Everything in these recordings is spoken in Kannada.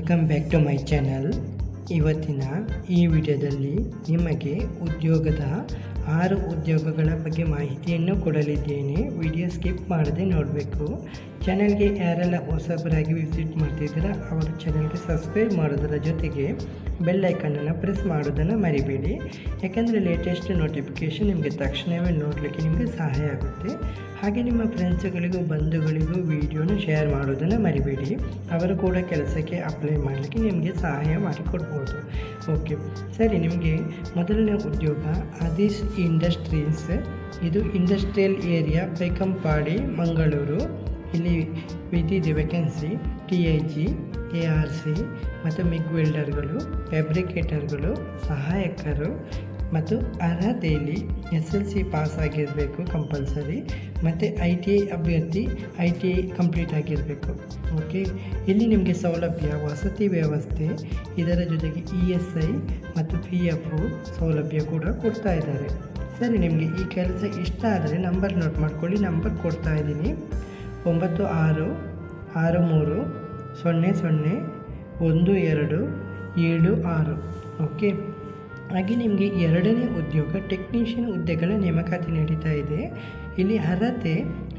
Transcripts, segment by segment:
Welcome back to my channel. ಇವತ್ತಿನ ಈ ವಿಡಿಯೋದಲ್ಲಿ ನಿಮಗೆ ಉದ್ಯೋಗದ 6 ಉದ್ಯೋಗಗಳ ಬಗ್ಗೆ ಮಾಹಿತಿಯನ್ನು ಕೊಡಲಿದ್ದೇನೆ. ವಿಡಿಯೋ ಸ್ಕಿಪ್ ಮಾಡದೆ ನೋಡಬೇಕು. ಚಾನಲ್ಗೆ ಯಾರೆಲ್ಲ ಹೊಸಬರಾಗಿ ವಿಸಿಟ್ ಮಾಡ್ತಿದ್ದೀರಾ ಅವರ ಚಾನಲ್ಗೆ ಸಬ್ಸ್ಕ್ರೈಬ್ ಮಾಡೋದರ ಜೊತೆಗೆ ಬೆಲ್ ಐಕನನ್ನು ಪ್ರೆಸ್ ಮಾಡೋದನ್ನು ಮರಿಬೇಡಿ. ಯಾಕಂದರೆ ಲೇಟೆಸ್ಟ್ ನೋಟಿಫಿಕೇಷನ್ ನಿಮಗೆ ತಕ್ಷಣವೇ ನೋಡಲಿಕ್ಕೆ ನಿಮಗೆ ಸಹಾಯ ಆಗುತ್ತೆ. ಹಾಗೆ ನಿಮ್ಮ ಫ್ರೆಂಡ್ಸ್ಗಳಿಗೂ ಬಂಧುಗಳಿಗೂ ವಿಡಿಯೋನ ಶೇರ್ ಮಾಡೋದನ್ನು ಮರಿಬೇಡಿ. ಅವರು ಕೂಡ ಕೆಲಸಕ್ಕೆ ಅಪ್ಲೈ ಮಾಡಲಿಕ್ಕೆ ನಿಮಗೆ ಸಹಾಯ ಮಾಡಿಕೊಡ್ಬೋದು. ಓಕೆ ಸರಿ, ನಿಮಗೆ ಮೊದಲನೇ ಉದ್ಯೋಗ ಆದಿಶ್ ಇಂಡಸ್ಟ್ರೀಸ್. ಇದು ಇಂಡಸ್ಟ್ರಿಯಲ್ ಏರಿಯಾ ಬೈಕಂಪಾಡಿ, ಮಂಗಳೂರು. ಇಲ್ಲಿ ವಿದಿದೆ ವೇಕೆನ್ಸಿ TIG, ARC ಮತ್ತು ಮಿಗ್ ವೆಲ್ಡರ್ಗಳು, ಫ್ಯಾಬ್ರಿಕೇಟರ್ಗಳು, ಸಹಾಯಕರು ಮತ್ತು ಅರ್ಹತೆಯಲ್ಲಿ SLC ಪಾಸ್ ಆಗಿರಬೇಕು ಕಂಪಲ್ಸರಿ, ಮತ್ತು ITI ಅಭ್ಯರ್ಥಿ ITI ಕಂಪ್ಲೀಟ್ ಆಗಿರಬೇಕು. ಓಕೆ, ಇಲ್ಲಿ ನಿಮಗೆ ಸೌಲಭ್ಯ ವಸತಿ ವ್ಯವಸ್ಥೆ, ಇದರ ಜೊತೆಗೆ ESI ಮತ್ತು PF ಸೌಲಭ್ಯ ಕೂಡ ಕೊಡ್ತಾ ಇದ್ದಾರೆ. ಸರಿ, ನಿಮಗೆ ಈ ಕೆಲಸ ಇಷ್ಟ ಆದರೆ ನಂಬರ್ ನೋಟ್ ಮಾಡ್ಕೊಳ್ಳಿ. ನಂಬರ್ ಕೊಡ್ತಾ ಇದ್ದೀನಿ 9663001276. ಓಕೆ, ಹಾಗೆ ನಿಮಗೆ ಎರಡನೇ ಉದ್ಯೋಗ ಟೆಕ್ನಿಷಿಯನ್ ಹುದ್ದೆಗಳ ನೇಮಕಾತಿ ನಡೀತಾ ಇದೆ. ಇಲ್ಲಿ ಅರ್ಹತೆ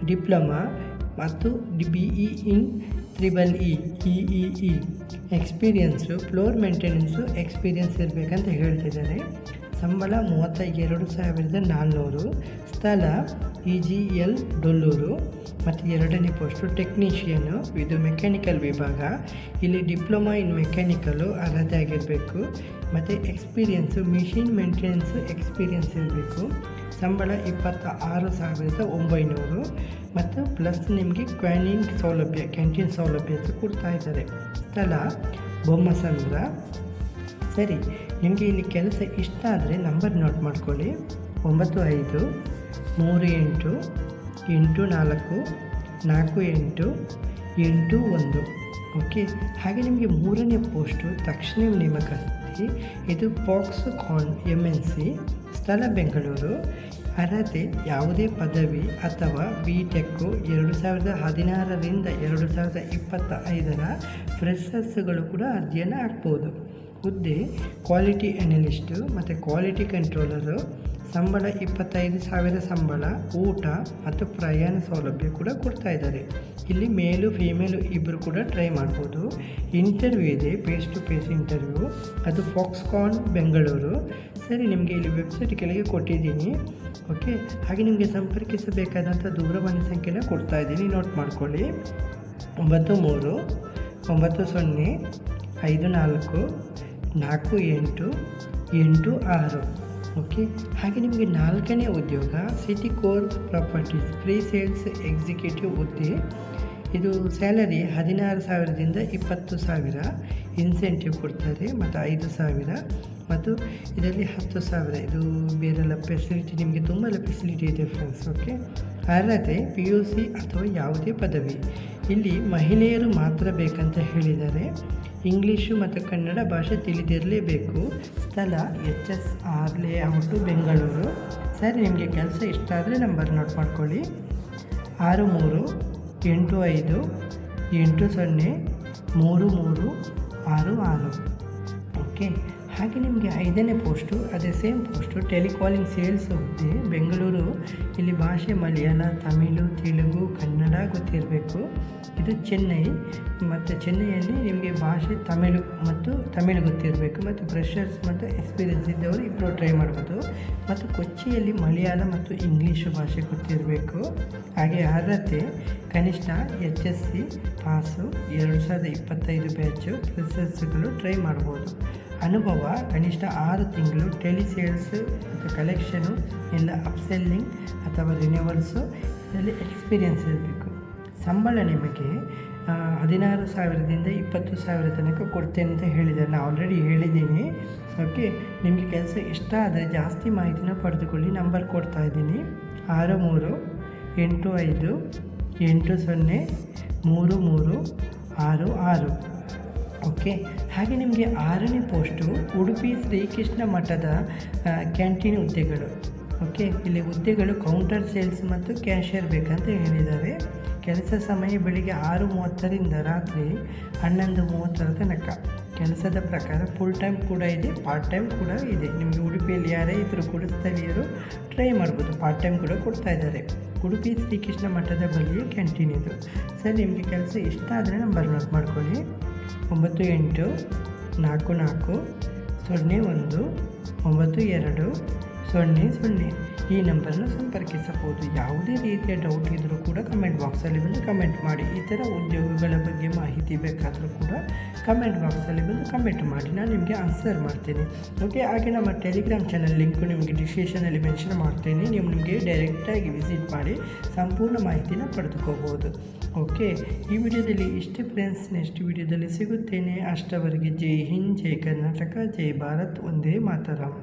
ಡಿಪ್ಲೊಮಾ ಮತ್ತು BE in EEE experience, floor maintenance experience ಇರಬೇಕಂತ ಹೇಳ್ತಿದ್ದಾರೆ. ಸಂಬಳ 32,400. ಸ್ಥಳ EGL ಡೊಲ್ಲೂರು. ಮತ್ತು ಎರಡನೇ ಪೋಸ್ಟು ಟೆಕ್ನಿಷಿಯನು, ಇದು ಮೆಕ್ಯಾನಿಕಲ್ ವಿಭಾಗ. ಇಲ್ಲಿ ಡಿಪ್ಲೊಮಾ ಇನ್ ಮೆಕ್ಯಾನಿಕಲು ಅರ್ಹತೆ ಆಗಿರಬೇಕು, ಮತ್ತು ಎಕ್ಸ್ಪೀರಿಯನ್ಸು ಮಿಷಿನ್ ಮೇಂಟೆನೆನ್ಸು ಎಕ್ಸ್ಪೀರಿಯನ್ಸ್ ಇರಬೇಕು. ಸಂಬಳ 26,900 ಮತ್ತು ಪ್ಲಸ್ ನಿಮಗೆ ಕ್ಯಾಂಟೀನ್ ಸೌಲಭ್ಯ ಕೊಡ್ತಾ ಇದ್ದಾರೆ. ಸ್ಥಳ ಬೊಮ್ಮಸಂದ್ರ. ಸರಿ, ನಿಮಗೆ ಇಲ್ಲಿ ಕೆಲಸ ಇಷ್ಟ ಆದರೆ ನಂಬರ್ ನೋಟ್ ಮಾಡ್ಕೊಳ್ಳಿ 9538844881. ಓಕೆ, ಹಾಗೆ ನಿಮಗೆ ಮೂರನೇ ಪೋಸ್ಟು ತಕ್ಷಣ ನೇಮಕಾತಿ. ಇದು ಫಾಕ್ಸ್ಕಾನ್ MNC. ಸ್ಥಳ ಬೆಂಗಳೂರು. ಅರ್ಹತೆ ಯಾವುದೇ ಪದವಿ ಅಥವಾ BTech 2016ರಿಂದ 2025 ಫ್ರೆಷರ್ಸ್ಗಳು ಕೂಡ ಅರ್ಜಿಯನ್ನು ಹಾಕ್ಬೋದು. ಹುದ್ದೆ ಕ್ವಾಲಿಟಿ ಅನಲಿಸ್ಟು ಮತ್ತು ಕ್ವಾಲಿಟಿ ಕಂಟ್ರೋಲರು. ಸಂಬಳ 25,000 ಸಂಬಳ, ಊಟ ಮತ್ತು ಪ್ರಯಾಣ ಸೌಲಭ್ಯ ಕೂಡ ಕೊಡ್ತಾ ಇದ್ದಾರೆ. ಇಲ್ಲಿ ಮೇಲು ಫೀಮೇಲು ಇಬ್ಬರು ಕೂಡ ಟ್ರೈ ಮಾಡ್ಬೋದು. ಇಂಟರ್ವ್ಯೂ ಇದೆ, ಫೇಸ್ ಟು ಫೇಸ್ ಇಂಟರ್ವ್ಯೂ. ಅದು ಫಾಕ್ಸ್ಕಾನ್ ಬೆಂಗಳೂರು. ಸರಿ, ನಿಮಗೆ ಇಲ್ಲಿ ವೆಬ್ಸೈಟ್ ಕೆಳಗೆ ಕೊಟ್ಟಿದ್ದೀನಿ. ಓಕೆ, ಹಾಗೆ ನಿಮಗೆ ಸಂಪರ್ಕಿಸಬೇಕಾದಂಥ ದೂರವಾಣಿ ಸಂಖ್ಯೆನ ಕೊಡ್ತಾ ಇದ್ದೀನಿ, ನೋಟ್ ಮಾಡ್ಕೊಳ್ಳಿ 9390544886. ಓಕೆ, ಹಾಗೆ ನಿಮಗೆ ನಾಲ್ಕನೇ ಉದ್ಯೋಗ City Core Properties pre sales executive ಹುದ್ದೆ. ಇದು ಸ್ಯಾಲರಿ 16,000ದಿಂದ 20,000. ಇನ್ಸೆಂಟಿವ್ ಕೊಡ್ತಾರೆ ಮತ್ತು 5,000 ಮತ್ತು ಇದರಲ್ಲಿ 10,000. ಇದು ಬೇರೆಲ್ಲ ಫೆಸಿಲಿಟಿ, ನಿಮಗೆ ತುಂಬ ಫೆಸಿಲಿಟಿ ಇದೆ ಫ್ರೆಂಡ್ಸ್. ಓಕೆ, ಅರ್ಹತೆ PUC ಅಥವಾ ಯಾವುದೇ ಪದವಿ. ಇಲ್ಲಿ ಮಹಿಳೆಯರು ಮಾತ್ರ ಬೇಕಂತ ಹೇಳಿದ್ದಾರೆ. ಇಂಗ್ಲೀಷು ಮತ್ತು ಕನ್ನಡ ಭಾಷೆ ತಿಳಿದಿರಲೇಬೇಕು. ಸ್ಥಳ HSR ಲೇಔಟು ಬೆಂಗಳೂರು. ಸರಿ, ನಿಮಗೆ ಕೆಲಸ ಇಷ್ಟ ಆದರೆ ನಂಬರ್ ನೋಟ್ ಮಾಡ್ಕೊಳ್ಳಿ 6385803366. ಓಕೆ, ಹಾಗೆ ನಿಮಗೆ ಐದನೇ ಪೋಸ್ಟು ಅದೇ ಸೇಮ್ ಪೋಸ್ಟು ಟೆಲಿಕಾಲಿಂಗ್ ಸೇಲ್ಸ್ ಹುದ್ದೆ ಬೆಂಗಳೂರು. ಇಲ್ಲಿ ಭಾಷೆ ಮಲಯಾಳ, ತಮಿಳು, ತೆಲುಗು, ಕನ್ನಡ ಗೊತ್ತಿರಬೇಕು. ಇದು ಚೆನ್ನೈ, ಮತ್ತು ಚೆನ್ನೈಯಲ್ಲಿ ನಿಮಗೆ ಭಾಷೆ ತಮಿಳು ಗೊತ್ತಿರಬೇಕು. ಮತ್ತು ಫ್ರೆಷರ್ಸ್ ಮತ್ತು ಎಕ್ಸ್ಪೀರಿಯನ್ಸ್ ಇದ್ದವರು ಇಬ್ಬರು ಟ್ರೈ ಮಾಡ್ಬೋದು. ಮತ್ತು ಕೊಚ್ಚಿಯಲ್ಲಿ ಮಲಯಾಳ ಮತ್ತು ಇಂಗ್ಲೀಷು ಭಾಷೆ ಗೊತ್ತಿರಬೇಕು. ಹಾಗೆ ಅರ್ಹತೆ ಕನಿಷ್ಠ HSC ಪಾಸು 2025 ಬ್ಯಾಚು ಫ್ರೆಷರ್ಸ್ಗಳು ಟ್ರೈ ಮಾಡ್ಬೋದು. ಅನುಭವ ಕನಿಷ್ಠ 6 ತಿಂಗಳು ಟೆಲಿಸೇಲ್ಸ್ ಮತ್ತು ಕಲೆಕ್ಷನು ಇಲ್ಲ ಅಪ್ಸೆಲ್ಲಿಂಗ್ ಅಥವಾ ರಿನ್ಯೂವಲ್ಸು, ಇದರಲ್ಲಿ ಎಕ್ಸ್ಪೀರಿಯನ್ಸ್ ಇರಬೇಕು. ಸಂಬಳ ನಿಮಗೆ 16,000ದಿಂದ 20,000 ತನಕ ಕೊಡ್ತೇನೆ ಅಂತ ಹೇಳಿದ್ದಾರೆ. ನಾನು ಆಲ್ರೆಡಿ ಹೇಳಿದ್ದೀನಿ. ಓಕೆ, ನಿಮಗೆ ಕೆಲಸ ಇಷ್ಟ ಆದರೆ ಜಾಸ್ತಿ ಮಾಹಿತಿನ ಪಡೆದುಕೊಳ್ಳಿ. ನಂಬರ್ ಕೊಡ್ತಾ ಇದ್ದೀನಿ 6385803366. ಓಕೆ, ಹಾಗೆ ನಿಮಗೆ ಆರನೇ ಪೋಸ್ಟು ಉಡುಪಿ ಶ್ರೀಕೃಷ್ಣ ಮಠದ ಕ್ಯಾಂಟೀನ್ ಹುದ್ದೆಗಳು. ಓಕೆ, ಇಲ್ಲಿ ಹುದ್ದೆಗಳು ಕೌಂಟರ್ ಸೇಲ್ಸ್ ಮತ್ತು ಕ್ಯಾಶಿಯರ್ ಬೇಕಂತ ಹೇಳಿದ್ದಾರೆ. ಕೆಲಸ ಸಮಯ ಬೆಳಿಗ್ಗೆ 6:30ರಿಂದ ರಾತ್ರಿ 11:30 ತನಕ. ಕೆಲಸದ ಪ್ರಕಾರ ಫುಲ್ ಟೈಮ್ ಕೂಡ ಇದೆ, ಪಾರ್ಟ್ ಟೈಮ್ ಕೂಡ ಇದೆ. ನಿಮಗೆ ಉಡುಪಿಯಲ್ಲಿ ಯಾರೇ ಇದ್ದರೂ ಕೂಡ ಸ್ಥಳೀಯರು ಟ್ರೈ ಮಾಡ್ಬೋದು, ಪಾರ್ಟ್ ಟೈಮ್ ಕೂಡ ಕೊಡ್ತಾ ಇದ್ದಾರೆ. ಉಡುಪಿ ಶ್ರೀಕೃಷ್ಣ ಮಠದ ಬಳಿಯೇ ಕ್ಯಾಂಟೀನ್ ಇದು. ಸರ್ ನಿಮಗೆ ಕೆಲಸ ಇಷ್ಟ ಆದರೆ ನಂಬರ್ ನೋಟ್ ಮಾಡ್ಕೊಳ್ಳಿ, 9844019200. ಈ ನಂಬರನ್ನು ಸಂಪರ್ಕಿಸಬಹುದು. ಯಾವುದೇ ರೀತಿಯ ಡೌಟ್ ಇದ್ದರೂ ಕೂಡ ಕಮೆಂಟ್ ಬಾಕ್ಸಲ್ಲಿ ಬಂದು ಕಮೆಂಟ್ ಮಾಡಿ. ಈ ಥರ ಉದ್ಯೋಗಗಳ ಬಗ್ಗೆ ಮಾಹಿತಿ ಬೇಕಾದರೂ ಕೂಡ ಕಮೆಂಟ್ ಬಾಕ್ಸಲ್ಲಿ ಬಂದು ಕಮೆಂಟ್ ಮಾಡಿ, ನಾನು ನಿಮಗೆ ಆನ್ಸರ್ ಮಾಡ್ತೀನಿ. ಓಕೆ, ಹಾಗೆ ನಮ್ಮ ಟೆಲಿಗ್ರಾಮ್ ಚಾನಲ್ ಲಿಂಕು ನಿಮಗೆ ಡಿಸ್ಕ್ರಿಪ್ಷನಲ್ಲಿ ಮೆನ್ಷನ್ ಮಾಡ್ತೀನಿ. ನೀವು ನಿಮಗೆ ಡೈರೆಕ್ಟಾಗಿ ವಿಸಿಟ್ ಮಾಡಿ ಸಂಪೂರ್ಣ ಮಾಹಿತಿನ ಪಡೆದುಕೋಬೋದು. ಓಕೆ, ಈ ವಿಡಿಯೋದಲ್ಲಿ ಇಷ್ಟೇ ಫ್ರೆಂಡ್ಸ್. ನೆಕ್ಸ್ಟ್ ವಿಡಿಯೋದಲ್ಲಿ ಸಿಗುತ್ತೇನೆ. ಅಷ್ಟವರೆಗೆ ಜೈ ಹಿಂದ್, ಜೈ ಕರ್ನಾಟಕ, ಜೈ ಭಾರತ್, ಒಂದೇ ಮಾತರಂ.